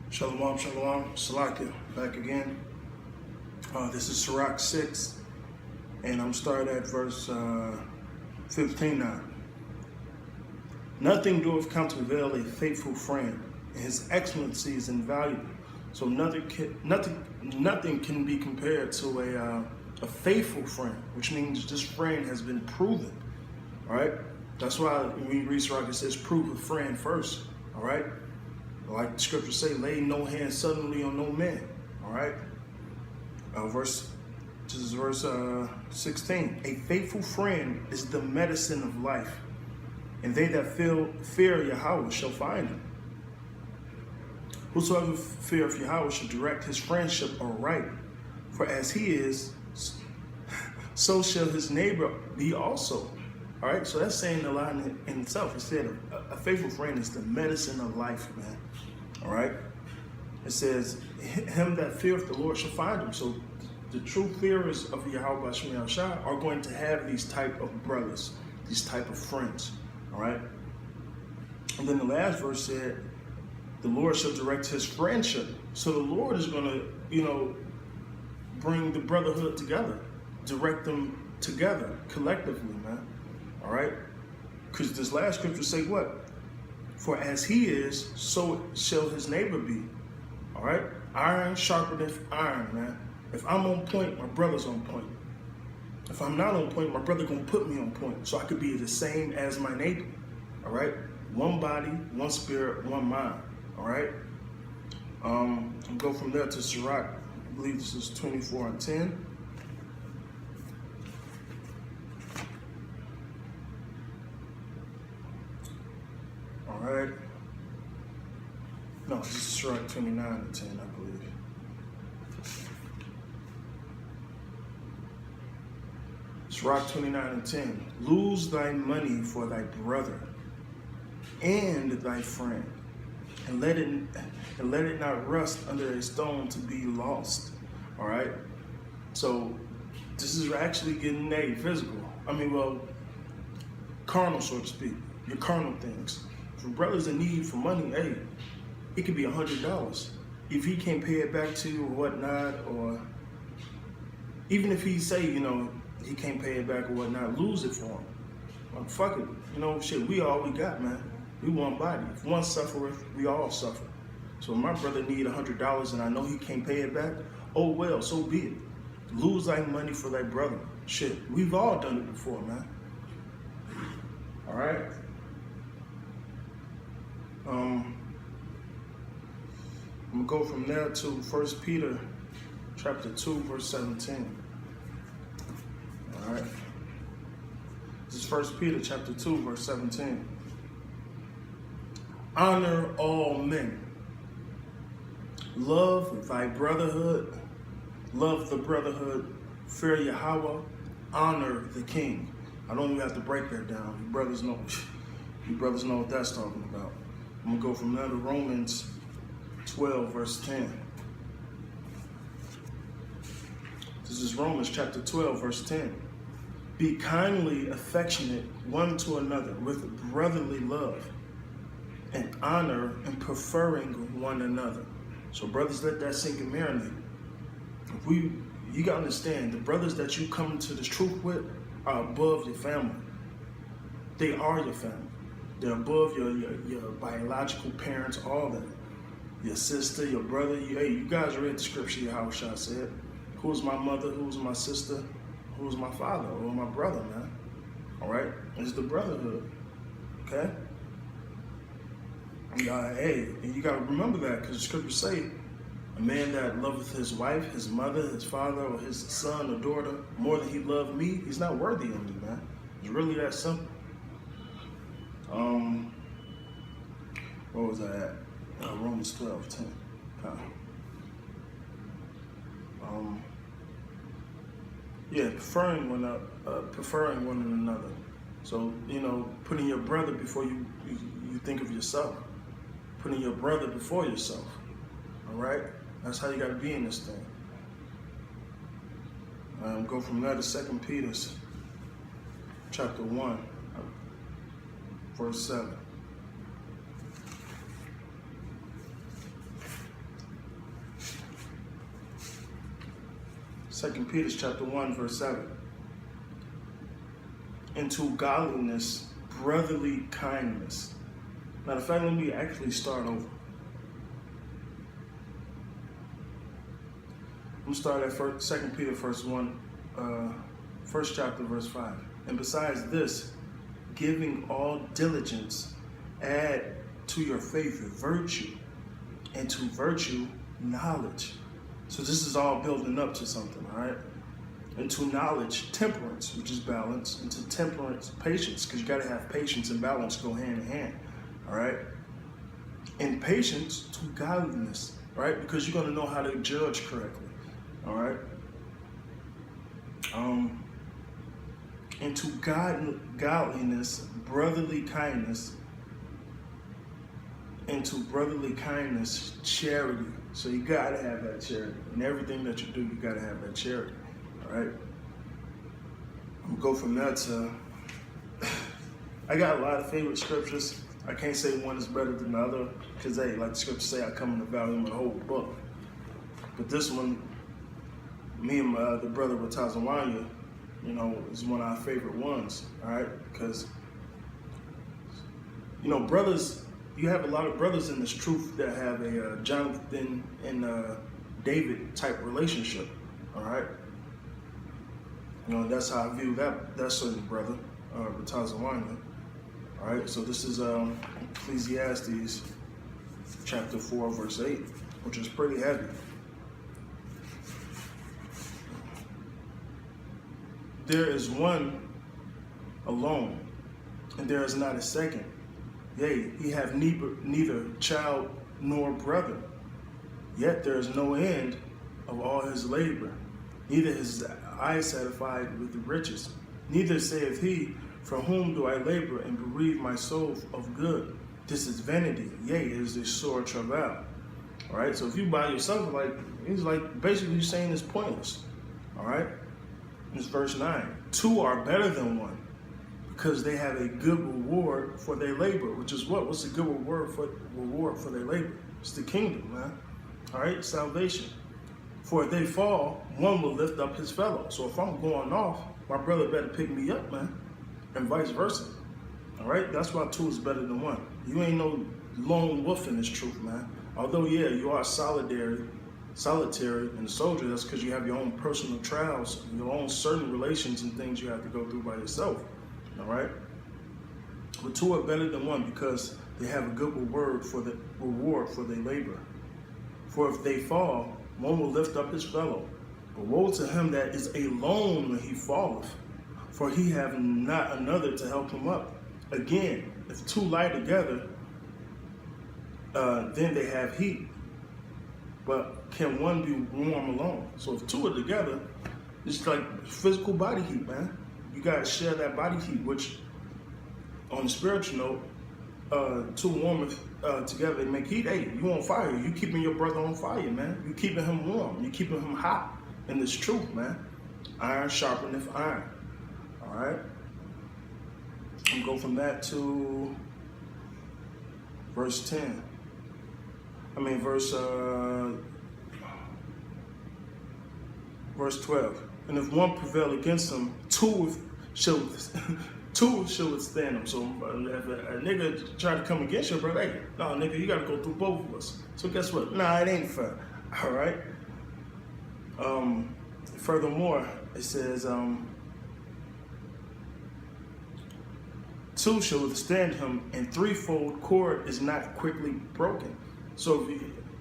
Shalom, shalom, Salakia, back again. This is Sirach 6, and I'm starting at verse 15 now. Nothing doeth countervail a faithful friend, and his excellency is invaluable. So nothing can be compared to a faithful friend, which means this friend has been proven. All right, that's why when you read Sirach, it says prove a friend first. All right. Like the scriptures say, lay no hand suddenly on no man. All right. This is verse 16. A faithful friend is the medicine of life, and they that fear Yahweh shall find him. Whosoever feareth Yahweh shall direct his friendship aright. For as he is, so shall his neighbor be also. All right, so that's saying a lot in itself. It said a faithful friend is the medicine of life, man. All right. It says, him that feareth the Lord shall find him. So the true fearers of Yahweh Shema Shah are going to have these type of brothers, these type of friends. All right. And then the last verse said, the Lord shall direct his friendship. So the Lord is going to, bring the brotherhood together, direct them together collectively, man. All right. Because this last scripture say what? For as he is, so shall his neighbor be. All right? Iron sharpeneth iron, man. If I'm on point, my brother's on point. If I'm not on point, my brother gonna put me on point, so I could be the same as my neighbor. All right? One body, one spirit, one mind. All right? I'll go from there to Sirach. I believe this is 24 and 10. All right. No, this is Sirach 29 and 10, I believe. Sirach 29 and 10. Lose thy money for thy brother and thy friend, and let it not rust under a stone to be lost. All right. So this is actually getting physical. Carnal, so to speak. Your carnal things. For brothers in need for money, hey, it could be $100. If he can't pay it back to you or whatnot, or even if he say, he can't pay it back or whatnot, lose it for him. Like, fuck it. Shit, we all we got, man. We one body. If one suffereth, we all suffer. So if my brother need $100 and I know he can't pay it back, oh well, so be it. Lose thy money for thy brother. Shit, we've all done it before, man. All right? I'm going to go from there to 1 Peter chapter 2, verse 17. All right. This is 1 Peter chapter 2, verse 17. Honor all men. Love thy brotherhood. Love the brotherhood. Fear Yahweh. Honor the king. I don't even have to break that down. You brothers know what that's talking about. I'm going to go from there to Romans 12, verse 10. This is Romans chapter 12, verse 10. Be kindly affectionate one to another with brotherly love and honor and preferring one another. So brothers, let that sink and marinate. You got to understand, the brothers that you come to this truth with are above your family. They are your family. They're above your biological parents, all that. Your sister, your brother. You guys read the scripture, Yahweh said, who's my mother, who's my sister, who's my father, or my brother, man. All right? It's the brotherhood. Okay? And you got to remember that, because the scriptures say, a man that loveth his wife, his mother, his father, or his son or daughter more than he loved me, he's not worthy of me, man. It's really that simple. Where was I at? Romans 12, 10. Preferring one another. So, putting your brother before you think of yourself. Putting your brother before yourself. All right? That's how you got to be in this thing. Go from there to 2 Peter chapter 1, verse 7. 2 Peter chapter 1, verse 7. Into godliness, brotherly kindness. Matter of fact, let me actually start over. I'm going to start at 2 Peter first chapter, verse 5. And besides this, giving all diligence, add to your faith virtue, and to virtue knowledge. So this is all building up to something, all right? And to knowledge, temperance, which is balance, and to temperance, patience, because you got to have patience and balance go hand in hand, all right? And patience to godliness, right? Because you're going to know how to judge correctly, all right? And to godliness, brotherly kindness, and to brotherly kindness, charity. So you got to have that charity. In everything that you do, you got to have that charity. All right? I'm going to go from that to... I got a lot of favorite scriptures. I can't say one is better than the other because, hey, like the scriptures say, I come in the volume of the whole book. But this one, me and the brother Watazawanya, you know, is one of our favorite ones, all right? Because, you know, brothers... You have a lot of brothers in this truth that have a Jonathan and David type relationship, all right? You know, that's how I view that certain brother, Batazawanya. All right, so this is Ecclesiastes chapter 4, verse 8, which is pretty heavy. There is one alone, and there is not a second. Yea, he have neither child nor brother. Yet there is no end of all his labor. Neither is his eye satisfied with the riches. Neither saith he, for whom do I labor and bereave my soul of good? This is vanity. Yea, it is a sore travail. All right, so if you by yourself, it's like basically saying it's pointless. All right, it's verse 9. Two are better than one, because they have a good reward for their labor, which is what? What's a good reward for their labor? It's the kingdom, man. All right, salvation. For if they fall, one will lift up his fellow. So if I'm going off, my brother better pick me up, man, and vice versa. All right, that's why two is better than one. You ain't no lone wolf in this truth, man. Although, yeah, you are solitary and a soldier, that's because you have your own personal trials, your own certain relations and things you have to go through by yourself. All right, but two are better than one because they have a good reward for their labor. For if they fall, one will lift up his fellow. But woe to him that is alone when he falleth, for he have not another to help him up. Again, if two lie together, then they have heat. But can one be warm alone? So if two are together, it's like physical body heat, man. You gotta share that body heat, which, on the spiritual note, two warm together, they make heat. Hey, you on fire. You keeping your brother on fire, man. You keeping him warm. You keeping him hot in this truth, man. Iron sharpeneth iron. All right. And go from that to verse 10. Verse 12. And if one prevail against him, two shall withstand him. So if a nigga try to come against you, brother, hey, no, nigga, you got to go through both of us. So guess what? Nah, it ain't fair. All right. Furthermore, it says, two shall withstand him, and threefold cord is not quickly broken. So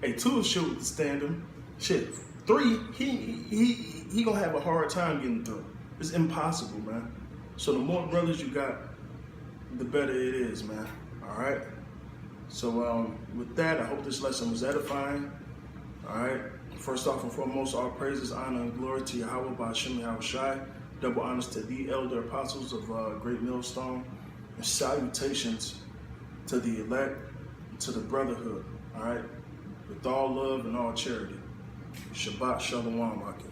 if two shall withstand him, shit. Three, he gonna have a hard time getting through. It's impossible, man. So the more brothers you got, the better it is, man. All right. So with that, I hope this lesson was edifying. All right. First off and foremost, all praises, honor, and glory to Yahweh Ba'ashem Yahushai. Double honors to the elder apostles of Great Millstone, and salutations to the elect, to the brotherhood. All right. With all love and all charity. Shabbat Shalom, Aki.